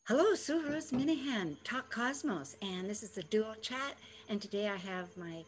Hello, Suhrus Minahan, Talk Cosmos, and this is the dual chat. And today I have my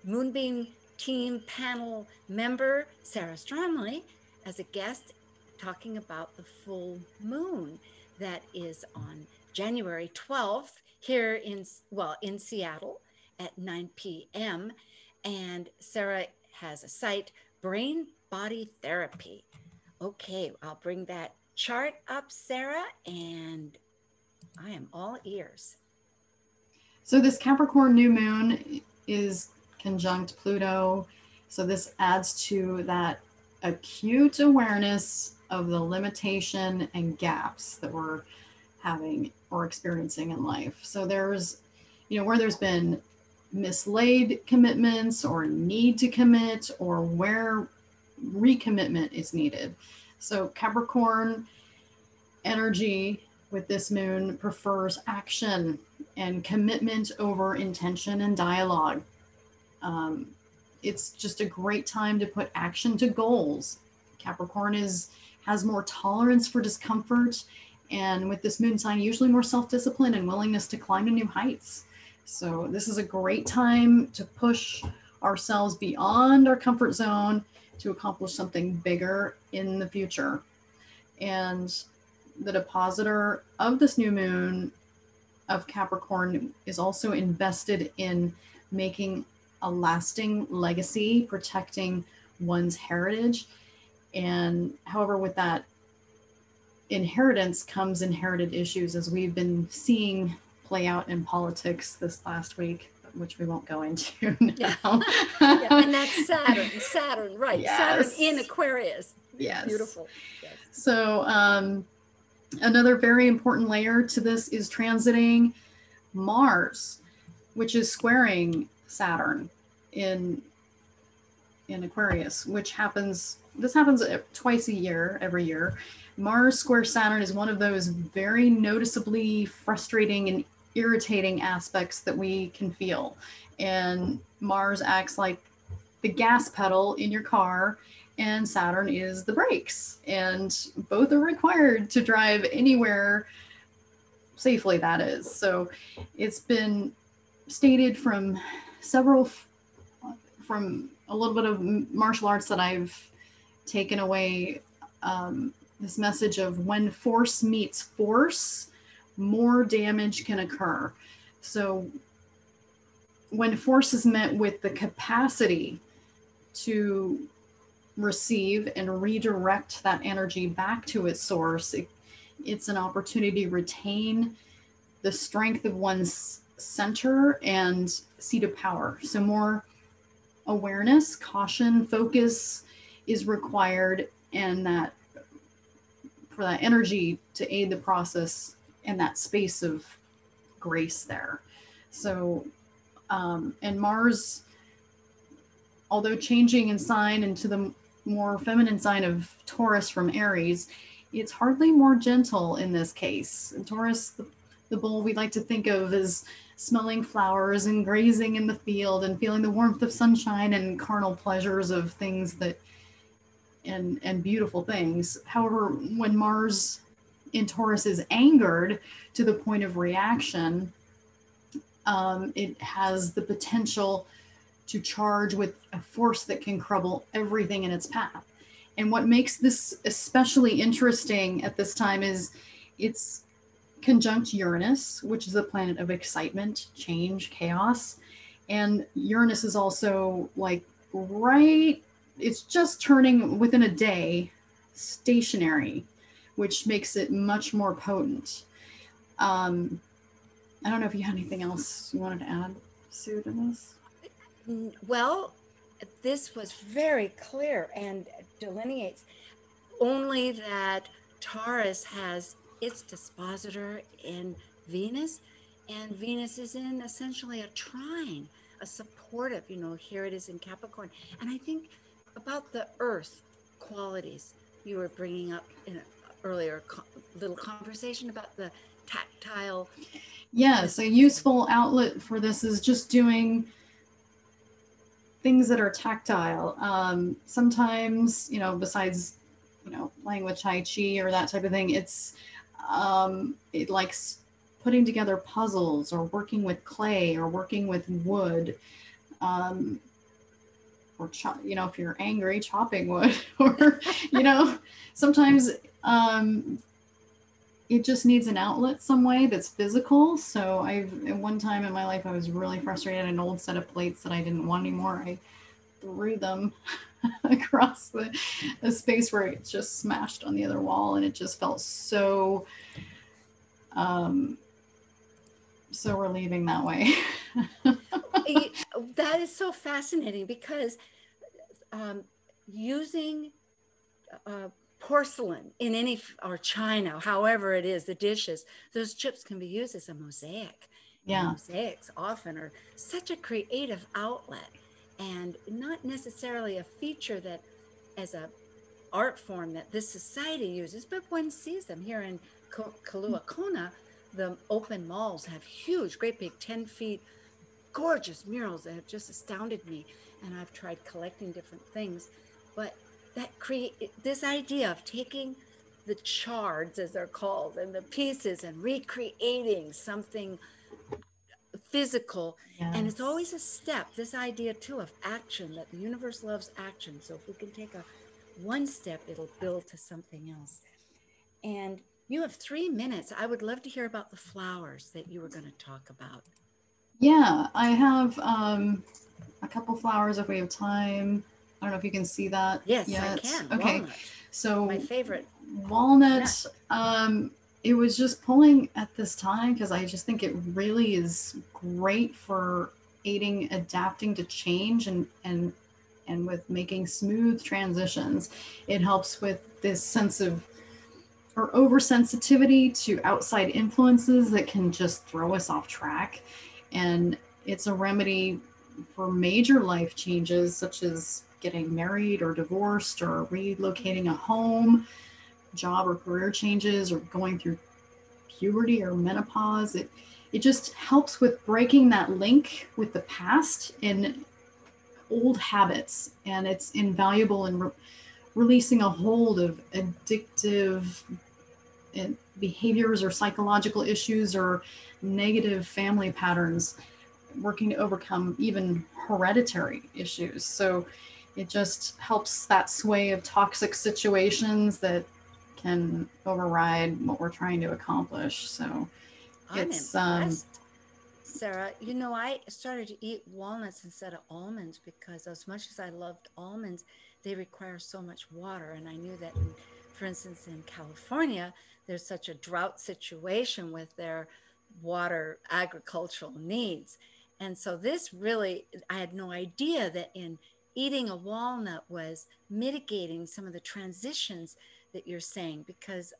Moonbeam team panel member, Sarah Stromley, as a guest talking about the full moon that is on January 12th here in Seattle at 9 p.m. And Sarah has a site, Brain Body Therapy. Okay, I'll bring that chart up, Sarah, and I am all ears. So this Capricorn new moon is conjunct Pluto. So this adds to that acute awareness of the limitation and gaps that we're having or experiencing in life. So there's, where there's been mislaid commitments or need to commit or where recommitment is needed. So Capricorn energy with this moon prefers action and commitment over intention and dialogue. It's just a great time to put action to goals. Capricorn has more tolerance for discomfort, and with this moon sign, usually more self-discipline and willingness to climb to new heights. So this is a great time to push ourselves beyond our comfort zone to accomplish something bigger in the future. And the depositor of this new moon of Capricorn is also invested in making a lasting legacy, protecting one's heritage. And however, with that inheritance comes inherited issues, as we've been seeing play out in politics this last week, which we won't go into now. Yeah, and that's Saturn, right? Yes. Saturn in Aquarius. Yes. Beautiful. Yes. So another very important layer to this is transiting Mars, which is squaring Saturn in Aquarius, which happens twice a year, every year. Mars square Saturn is one of those very noticeably frustrating and irritating aspects that we can feel. And Mars acts like the gas pedal in your car, and Saturn is the brakes. And both are required to drive anywhere safely, that is. So it's been stated from a little bit of martial arts that I've taken away, this message of when force meets force, more damage can occur. So when force is met with the capacity to receive and redirect that energy back to its source, it's an opportunity to retain the strength of one's center and seat of power. So more awareness, caution, focus is required, and that for that energy to aid the process and that space of grace there. So, and Mars, although changing in sign into the more feminine sign of Taurus from Aries, it's hardly more gentle in this case. In Taurus, the bull we like to think of as smelling flowers and grazing in the field and feeling the warmth of sunshine and carnal pleasures of things that and beautiful things. However, when Mars in Taurus is angered to the point of reaction, it has the potential to charge with a force that can crumble everything in its path. And what makes this especially interesting at this time is it's conjunct Uranus, which is a planet of excitement, change, chaos. And Uranus is also it's just turning within a day stationary, which makes it much more potent. I don't know if you had anything else you wanted to add, Sue, to this? Well, this was very clear and delineates only that Taurus has its dispositor in Venus, and Venus is in essentially a trine, a supportive, here it is in Capricorn. And I think about the earth qualities you were bringing up in an earlier little conversation about the tactile. Yes, a useful outlet for this is just doing things that are tactile. Sometimes, besides, playing with Tai Chi or that type of thing, it's It likes putting together puzzles or working with clay or working with wood. Um, or if you're angry, chopping wood, or you know, sometimes it just needs an outlet some way that's physical. So at one time in my life, I was really frustrated at an old set of plates that I didn't want anymore. I threw them across the space where it just smashed on the other wall, and it just felt so um, so relieving that way. That is so fascinating because using uh, porcelain in any or china, however it is, the dishes, those chips can be used as a mosaic, and Yeah. mosaics often are such a creative outlet and not necessarily a feature that as a art form that this society uses, but one sees them here in Kailua Kona. The open malls have huge, great big 10 feet gorgeous murals that have just astounded me, and I've tried collecting different things. But that create this idea of taking the shards, as they're called, and the pieces and recreating something physical. And it's Yes. always a step, this idea too of action, that the universe loves action. So if we can take a one step, it'll build to something else. And you have 3 minutes. I would love to hear about the flowers that you were going to talk about. Yeah, I have a couple flowers if we have time. I don't know if you can see that Yes, I yet. can. Okay, Walnut, my so favorite nut. walnut, it was just pulling at this time because I just think it really is great for aiding adapting to change and with making smooth transitions. It helps with this sense of or oversensitivity to outside influences that can just throw us off track. And it's a remedy for major life changes such as getting married or divorced or relocating a home, job or career changes, or going through puberty or menopause. It just helps with breaking that link with the past and old habits, and it's invaluable in releasing a hold of addictive behaviors or psychological issues or negative family patterns, working to overcome even hereditary issues. So it just helps that sway of toxic situations that can override what we're trying to accomplish. So I'm it's impressed, Sarah. You know, I started to eat walnuts instead of almonds because, as much as I loved almonds, they require so much water. And I knew that, for instance, in California, there's such a drought situation with their water agricultural needs. And so, this really, I had no idea that in eating a walnut was mitigating some of the transitions that you're saying because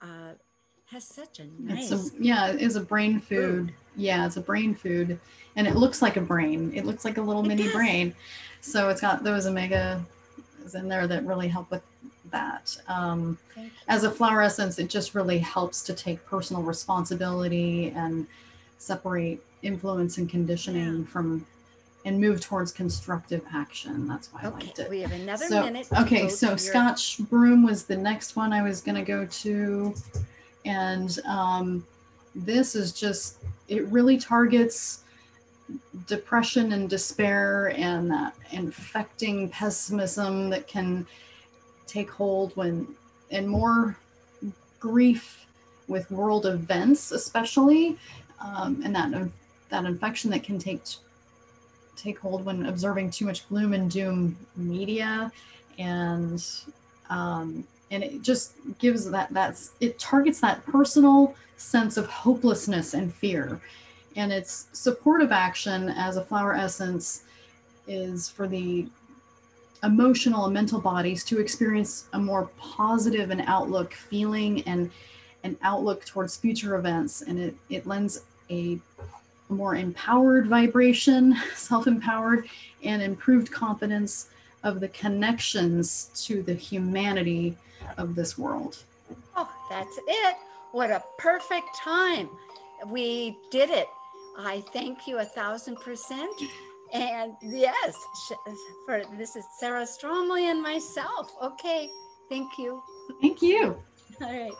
uh, has such a it's a nice yeah, it is a brain food. food. Yeah, it's a brain food, and it looks like a brain. It looks like a little It mini does. brain. So it's got those omega in there that really help with that. Thank As you. a flower essence, it just really helps to take personal responsibility and separate influence and Yeah. conditioning from and move towards constructive action. That's why I Okay. liked it. We have another So, minute to okay, go so to your. Scotch broom was the next one I was going to go to. And this is just, it really targets depression and despair and that infecting pessimism that can take hold when, and more grief with world events, especially, and that infection that can take hold when observing too much gloom and doom media, and and it just gives it targets that personal sense of hopelessness and fear, and its supportive action as a flower essence is for the emotional and mental bodies to experience a more positive and outlook feeling and an outlook towards future events, and it lends a more empowered vibration, self-empowered, and improved confidence of the connections to the humanity of this world. Oh, that's it. What a perfect time. We did it. I thank you 1,000%. And yes, for this is Sarah Stromley and myself. Okay. Thank you. Thank you. All right.